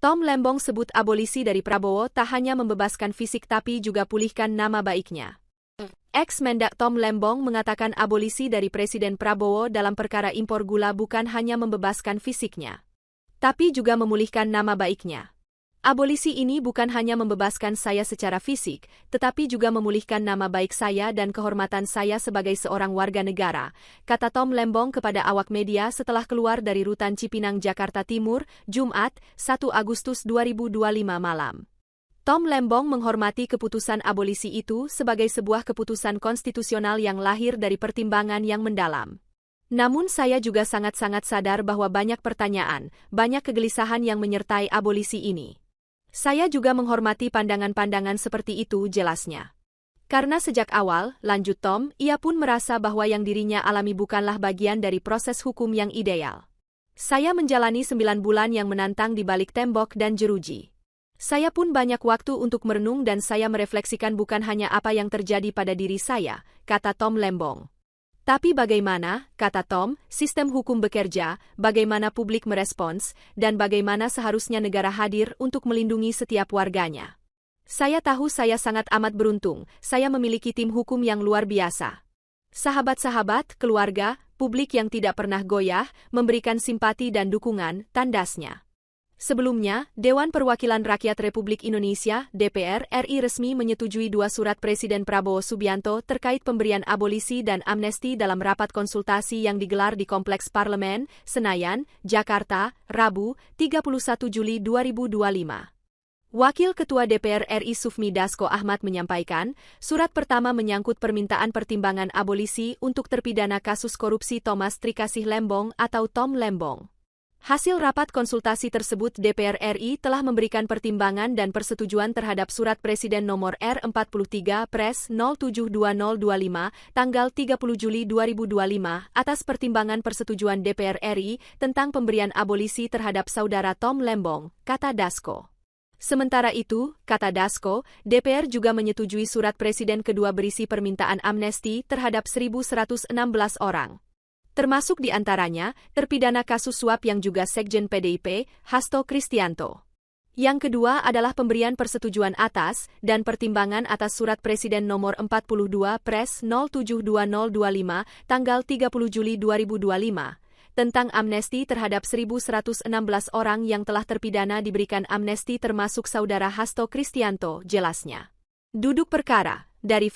Tom Lembong sebut abolisi dari Prabowo tak hanya membebaskan fisik tapi juga pulihkan nama baiknya. Ex-Mendak Tom Lembong mengatakan abolisi dari Presiden Prabowo dalam perkara impor gula bukan hanya membebaskan fisiknya, tapi juga memulihkan nama baiknya. Abolisi ini bukan hanya membebaskan saya secara fisik, tetapi juga memulihkan nama baik saya dan kehormatan saya sebagai seorang warga negara, kata Tom Lembong kepada awak media setelah keluar dari Rutan Cipinang, Jakarta Timur, Jumat, 1 Agustus 2025 malam. Tom Lembong menghormati keputusan abolisi itu sebagai sebuah keputusan konstitusional yang lahir dari pertimbangan yang mendalam. Namun saya juga sangat-sangat sadar bahwa banyak pertanyaan, banyak kegelisahan yang menyertai abolisi ini. Saya juga menghormati pandangan-pandangan seperti itu, jelasnya. Karena sejak awal, lanjut Tom, ia pun merasa bahwa yang dirinya alami bukanlah bagian dari proses hukum yang ideal. Saya menjalani 9 bulan yang menantang di balik tembok dan jeruji. Saya pun banyak waktu untuk merenung dan saya merefleksikan bukan hanya apa yang terjadi pada diri saya, kata Tom Lembong. Tapi bagaimana, kata Tom, sistem hukum bekerja, bagaimana publik merespons, dan bagaimana seharusnya negara hadir untuk melindungi setiap warganya. Saya tahu saya sangat amat beruntung, saya memiliki tim hukum yang luar biasa. Sahabat-sahabat, keluarga, publik yang tidak pernah goyah, memberikan simpati dan dukungan, tandasnya. Sebelumnya, Dewan Perwakilan Rakyat Republik Indonesia (DPR RI) resmi menyetujui 2 surat Presiden Prabowo Subianto terkait pemberian abolisi dan amnesti dalam rapat konsultasi yang digelar di Kompleks Parlemen, Senayan, Jakarta, Rabu, 31 Juli 2025. Wakil Ketua DPR RI Sufmi Dasko Ahmad menyampaikan, surat pertama menyangkut permintaan pertimbangan abolisi untuk terpidana kasus korupsi Thomas Trikasih Lembong atau Tom Lembong. Hasil rapat konsultasi tersebut DPR RI telah memberikan pertimbangan dan persetujuan terhadap Surat Presiden Nomor R43 Pres 072025 tanggal 30 Juli 2025 atas pertimbangan persetujuan DPR RI tentang pemberian abolisi terhadap saudara Tom Lembong, kata Dasko. Sementara itu, kata Dasko, DPR juga menyetujui surat Presiden kedua berisi permintaan amnesti terhadap 1.116 orang. Termasuk di antaranya, terpidana kasus suap yang juga Sekjen PDIP, Hasto Kristianto. Yang kedua adalah pemberian persetujuan atas dan pertimbangan atas Surat Presiden Nomor 42 Pres 072025 tanggal 30 Juli 2025 tentang amnesti terhadap 1.116 orang yang telah terpidana diberikan amnesti termasuk saudara Hasto Kristianto, jelasnya. Duduk perkara, dari